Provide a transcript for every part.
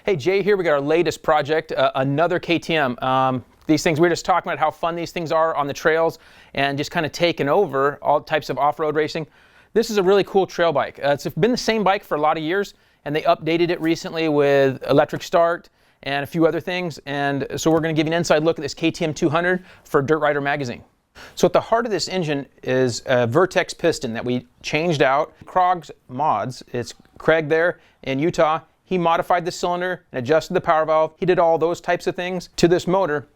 Hey, Jay here. We got our latest project, another KTM. These things, we were just talking about how fun these things are on the trails and just kind of taking over all types of off-road racing. This is a really cool trail bike. It's been the same bike for a lot of years, and they updated it recently with electric start and a few other things. And so we're going to give you an inside look at this KTM 200 for Dirt Rider magazine. So at the heart of this engine is a Vertex piston that we changed out. Krog's mods, it's Craig there in Utah. He modified the cylinder and adjusted the power valve. He did all those types of things to this motor.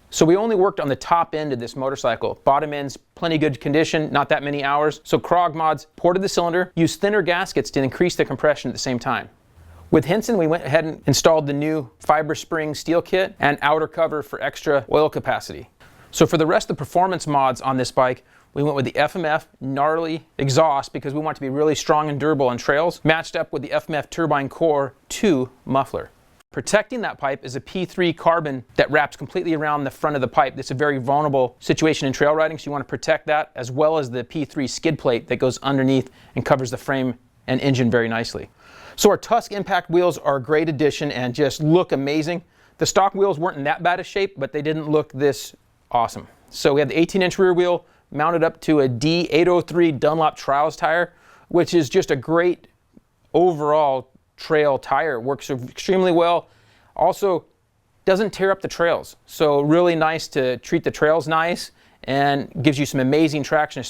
So we only worked on the top end of this motorcycle. Bottom end's plenty good condition, not that many hours. So Krog mods ported the cylinder, used thinner gaskets to increase the compression at the same time. With Henson, we went ahead and installed the new fiber spring steel kit and outer cover for extra oil capacity. So for the rest of the performance mods on this bike, we went with the FMF gnarly exhaust because we want it to be really strong and durable on trails, matched up with the FMF Turbine Core 2 muffler. Protecting that pipe is a P3 carbon that wraps completely around the front of the pipe. It's a very vulnerable situation in trail riding, so you want to protect that, as well as the P3 skid plate that goes underneath and covers the frame and engine very nicely. So our Tusk impact wheels are a great addition and just look amazing. The stock wheels weren't in that bad of shape, but they didn't look this awesome. So we have the 18-inch rear wheel mounted up to a D803 Dunlop Trials tire, which is just a great overall trail tire. Works extremely well. Also doesn't tear up the trails. So really nice to treat the trails nice and gives you some amazing traction,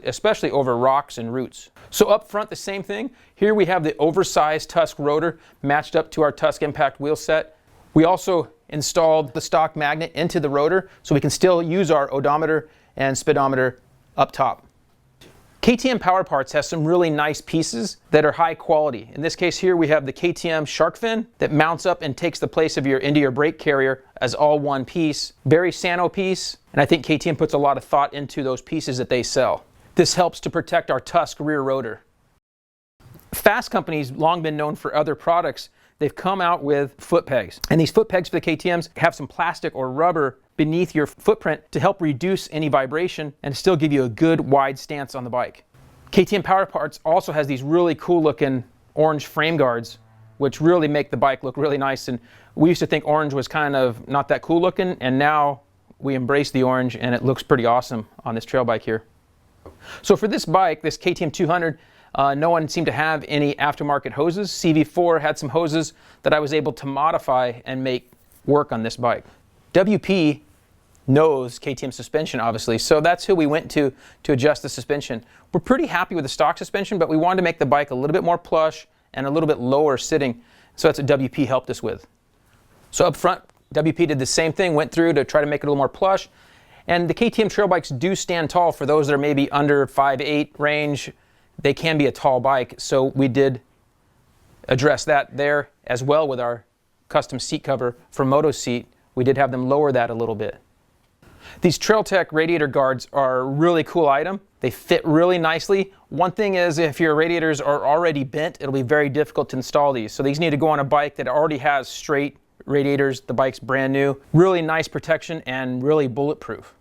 especially over rocks and roots. So up front, the same thing. Here we have the oversized Tusk rotor matched up to our Tusk impact wheel set. We also installed the stock magnet into the rotor so we can still use our odometer and speedometer up top. KTM Power Parts has some really nice pieces that are high quality. In this case here we have the KTM shark fin that mounts up and takes the place of your brake carrier as all one piece. Very Sano piece, and I think KTM puts a lot of thought into those pieces that they sell. This helps to protect our Tusk rear rotor. Fast Company's long been known for other products. They've come out with foot pegs, and these foot pegs for the KTMs have some plastic or rubber beneath your footprint to help reduce any vibration and still give you a good wide stance on the bike. KTM Power Parts also has these really cool looking orange frame guards which really make the bike look really nice, and we used to think orange was kind of not that cool looking, and now we embrace the orange and it looks pretty awesome on this trail bike here. So for this bike, this KTM 200, no one seemed to have any aftermarket hoses. CV4 had some hoses that I was able to modify and make work on this bike. WP knows KTM suspension, obviously, so that's who we went to adjust the suspension. We're pretty happy with the stock suspension, but we wanted to make the bike a little bit more plush and a little bit lower sitting, so that's what WP helped us with. So up front, WP did the same thing, went through to try to make it a little more plush, and the KTM trail bikes do stand tall. For those that are maybe under 5'8" range, they can be a tall bike, so we did address that there as well with our custom seat cover for Moto Seat. We did have them lower that a little bit. These TrailTech radiator guards are a really cool item. They fit really nicely. One thing is, if your radiators are already bent, it'll be very difficult to install these. So these need to go on a bike that already has straight radiators. The bike's brand new. Really nice protection and really bulletproof.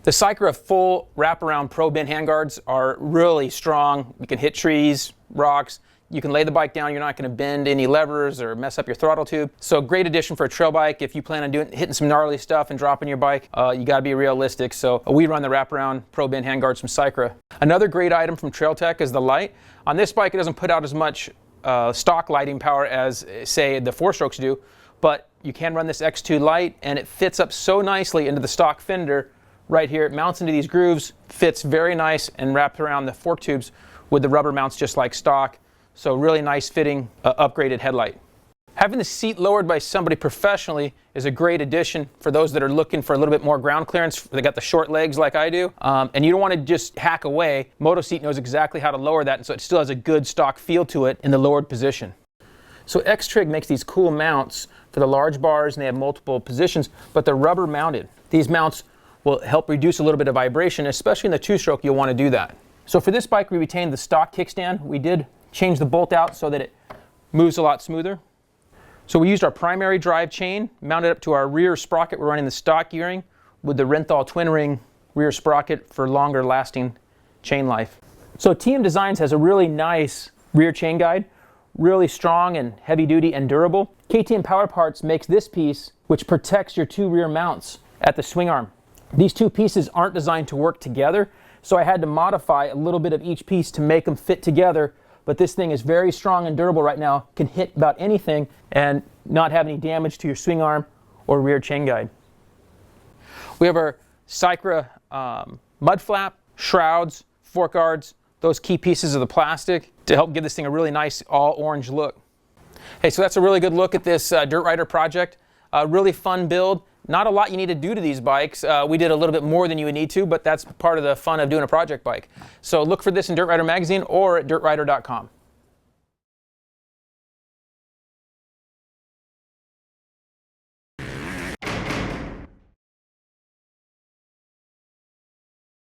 The Cycra full wraparound Pro Bend handguards are really strong. You can hit trees, rocks. You can lay the bike down. You're not going to bend any levers or mess up your throttle tube. So great addition for a trail bike. If you plan on hitting some gnarly stuff and dropping your bike, you got to be realistic. So we run the wraparound Pro Bend handguards from Cycra. Another great item from TrailTech is the light. On this bike, it doesn't put out as much stock lighting power as, say, the 4-strokes do, but you can run this X2 light, and it fits up so nicely into the stock fender. Right here, it mounts into these grooves, fits very nice, and wraps around the fork tubes with the rubber mounts just like stock. So really nice fitting, upgraded headlight. Having the seat lowered by somebody professionally is a great addition for those that are looking for a little bit more ground clearance. They got the short legs like I do, and you don't want to just hack away. Moto Seat knows exactly how to lower that, and so it still has a good stock feel to it in the lowered position. So X-Trig makes these cool mounts for the large bars, and they have multiple positions, but they're rubber mounted. These mounts will help reduce a little bit of vibration, especially in the 2-stroke. You'll want to do that. So for this bike, we retained the stock kickstand. We did change the bolt out so that it moves a lot smoother. So we used our primary drive chain, mounted up to our rear sprocket. We're running the stock gearing with the Renthal twin ring rear sprocket for longer lasting chain life. So TM Designs has a really nice rear chain guide. really strong and heavy duty and durable. KTM Power Parts makes this piece which protects your two rear mounts at the swing arm. These two pieces aren't designed to work together, so I had to modify a little bit of each piece to make them fit together, but this thing is very strong and durable right now, can hit about anything and not have any damage to your swing arm or rear chain guide. We have our Cycra mud flap, shrouds, fork guards, those key pieces of the plastic to help give this thing a really nice all orange look. Hey, so that's a really good look at this Dirt Rider project. Really fun build. Not a lot you need to do to these bikes. We did a little bit more than you would need to, but that's part of the fun of doing a project bike. So look for this in Dirt Rider magazine or at dirtrider.com.